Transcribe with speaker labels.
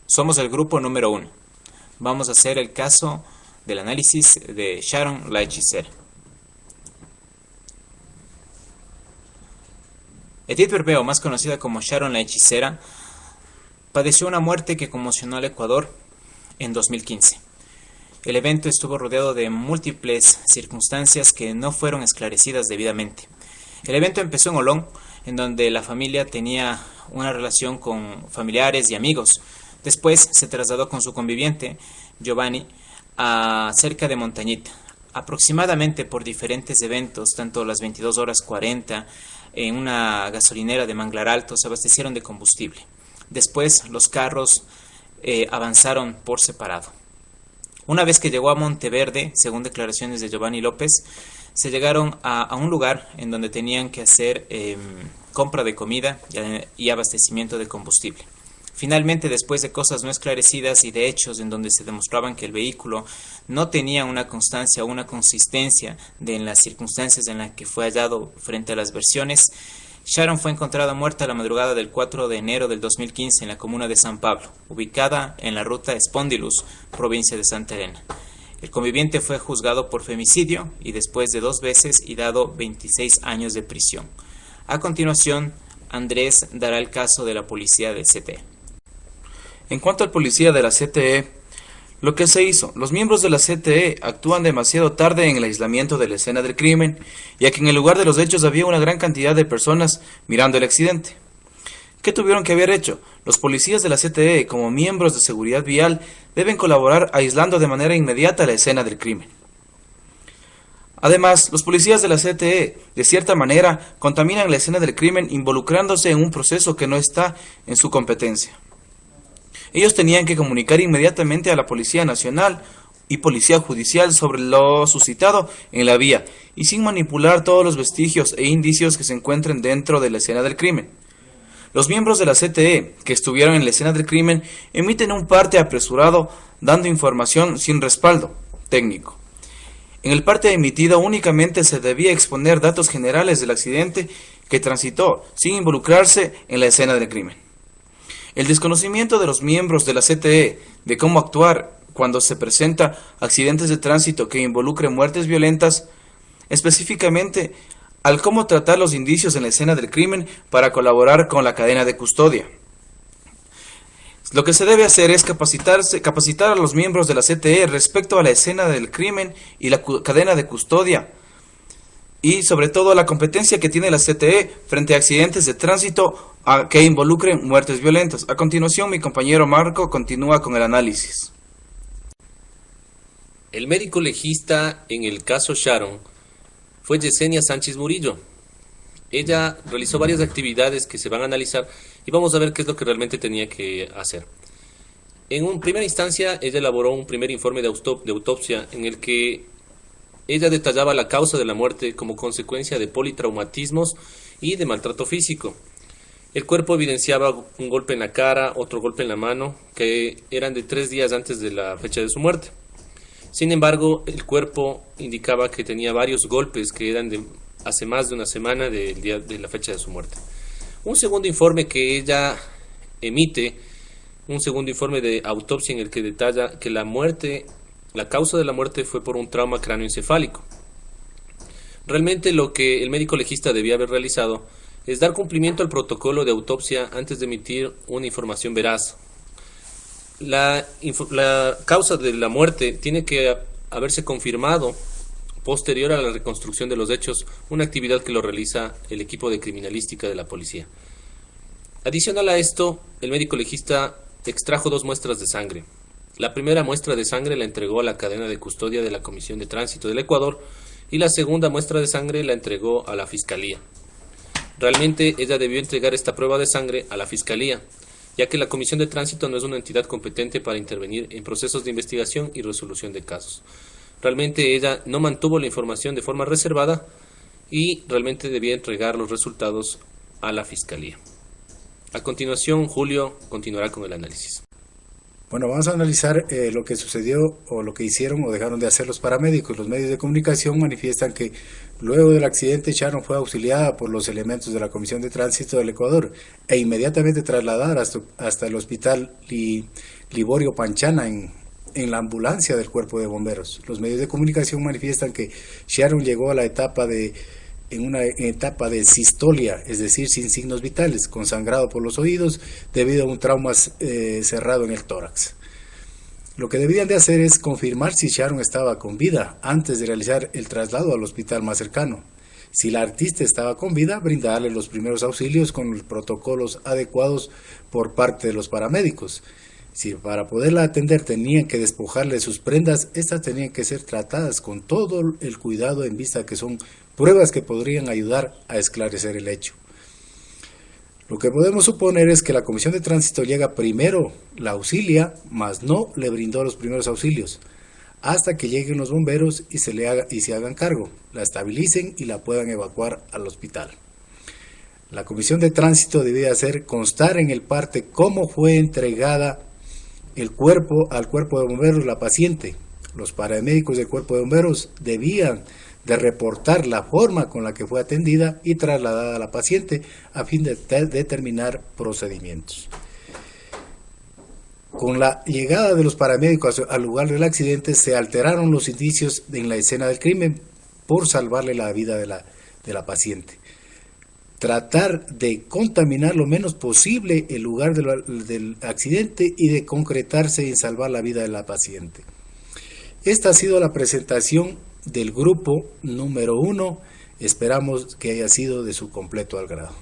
Speaker 1: Somos el grupo número 1. Vamos a hacer el caso del análisis de Sharon la hechicera. Edith Berbeo, más conocida como Sharon la hechicera, padeció una muerte que conmocionó al Ecuador en 2015. El evento estuvo rodeado de múltiples circunstancias que no fueron esclarecidas debidamente. El evento empezó en Olón, en donde la familia tenía una relación con familiares y amigos. Después se trasladó con su conviviente, Giovanni, a cerca de Montañita. Aproximadamente por diferentes eventos, tanto las 22:40, en una gasolinera de Manglar Alto, se abastecieron de combustible. Después los carros avanzaron por separado. Una vez que llegó a Monteverde, según declaraciones de Giovanni López, se llegaron a un lugar en donde tenían que hacer compra de comida y abastecimiento de combustible. Finalmente, después de cosas no esclarecidas y de hechos en donde se demostraban que el vehículo no tenía una constancia o una consistencia en las circunstancias en las que fue hallado frente a las versiones, Sharon fue encontrada muerta la madrugada del 4 de enero del 2015 en la comuna de San Pablo, ubicada en la ruta Espondilus, provincia de Santa Elena. El conviviente fue juzgado por femicidio y después de 2 veces y dado 26 años de prisión. A continuación, Andrés dará el caso de la policía del CTE.
Speaker 2: En cuanto al policía de la CTE, lo que se hizo, los miembros de la CTE actúan demasiado tarde en el aislamiento de la escena del crimen, ya que en el lugar de los hechos había una gran cantidad de personas mirando el accidente. ¿Qué tuvieron que haber hecho? Los policías de la CTE, como miembros de seguridad vial, deben colaborar aislando de manera inmediata la escena del crimen. Además, los policías de la CTE, de cierta manera, contaminan la escena del crimen involucrándose en un proceso que no está en su competencia. Ellos tenían que comunicar inmediatamente a la Policía Nacional y Policía Judicial sobre lo suscitado en la vía y sin manipular todos los vestigios e indicios que se encuentren dentro de la escena del crimen. Los miembros de la CTE que estuvieron en la escena del crimen emiten un parte apresurado dando información sin respaldo técnico. En el parte emitido únicamente se debía exponer datos generales del accidente que transitó sin involucrarse en la escena del crimen. El desconocimiento de los miembros de la CTE de cómo actuar cuando se presenta accidentes de tránsito que involucren muertes violentas, específicamente al cómo tratar los indicios en la escena del crimen para colaborar con la cadena de custodia. Lo que se debe hacer es capacitar a los miembros de la CTE respecto a la escena del crimen y la cadena de custodia, y sobre todo la competencia que tiene la CTE frente a accidentes de tránsito que involucren muertes violentas. A continuación, mi compañero Marco continúa con el análisis.
Speaker 3: El médico legista en el caso Sharon fue Yesenia Sánchez Murillo. Ella realizó varias actividades que se van a analizar y vamos a ver qué es lo que realmente tenía que hacer. En primera instancia, ella elaboró un primer informe de autopsia en el que ella detallaba la causa de la muerte como consecuencia de politraumatismos y de maltrato físico. El cuerpo evidenciaba un golpe en la cara, otro golpe en la mano, que eran de 3 días antes de la fecha de su muerte. Sin embargo, el cuerpo indicaba que tenía varios golpes que eran de hace más de una semana del día de la fecha de su muerte. Un segundo informe que ella emite, un segundo informe de autopsia en el que detalla que la causa de la muerte fue por un trauma cráneoencefálico. Realmente lo que el médico legista debía haber realizado es dar cumplimiento al protocolo de autopsia antes de emitir una información veraz. La causa de la muerte tiene que haberse confirmado posterior a la reconstrucción de los hechos, una actividad que lo realiza el equipo de criminalística de la policía. Adicional a esto, el médico legista extrajo 2 muestras de sangre. La primera muestra de sangre la entregó a la cadena de custodia de la Comisión de Tránsito del Ecuador y la segunda muestra de sangre la entregó a la Fiscalía. Realmente ella debió entregar esta prueba de sangre a la Fiscalía, ya que la Comisión de Tránsito no es una entidad competente para intervenir en procesos de investigación y resolución de casos. Realmente ella no mantuvo la información de forma reservada y realmente debía entregar los resultados a la Fiscalía. A continuación, Julio continuará con el análisis.
Speaker 4: Bueno, vamos a analizar lo que sucedió o lo que hicieron o dejaron de hacer los paramédicos. Los medios de comunicación manifiestan que luego del accidente Sharon fue auxiliada por los elementos de la Comisión de Tránsito del Ecuador e inmediatamente trasladada hasta el hospital Liborio Panchana en la ambulancia del Cuerpo de Bomberos. Los medios de comunicación manifiestan que Sharon llegó a la en una etapa de sistolia, es decir, sin signos vitales, con sangrado por los oídos debido a un trauma cerrado en el tórax. Lo que debían de hacer es confirmar si Sharon estaba con vida antes de realizar el traslado al hospital más cercano. Si la artista estaba con vida, brindarle los primeros auxilios con los protocolos adecuados por parte de los paramédicos. Si para poderla atender tenían que despojarle sus prendas, estas tenían que ser tratadas con todo el cuidado en vista que son pruebas que podrían ayudar a esclarecer el hecho. Lo que podemos suponer es que la Comisión de Tránsito llega primero, la auxilia, mas no le brindó los primeros auxilios, hasta que lleguen los bomberos y se hagan cargo, la estabilicen y la puedan evacuar al hospital. La Comisión de Tránsito debía hacer constar en el parte cómo fue entregada al cuerpo de bomberos la paciente. Los paramédicos del Cuerpo de Bomberos debían de reportar la forma con la que fue atendida y trasladada a la paciente a fin de determinar procedimientos. Con la llegada de los paramédicos al lugar del accidente se alteraron los indicios en la escena del crimen por salvarle la vida de la paciente. Tratar de contaminar lo menos posible el lugar del accidente y de concretarse en salvar la vida de la paciente. Esta ha sido la presentación del grupo número 1. Esperamos que haya sido de su completo agrado.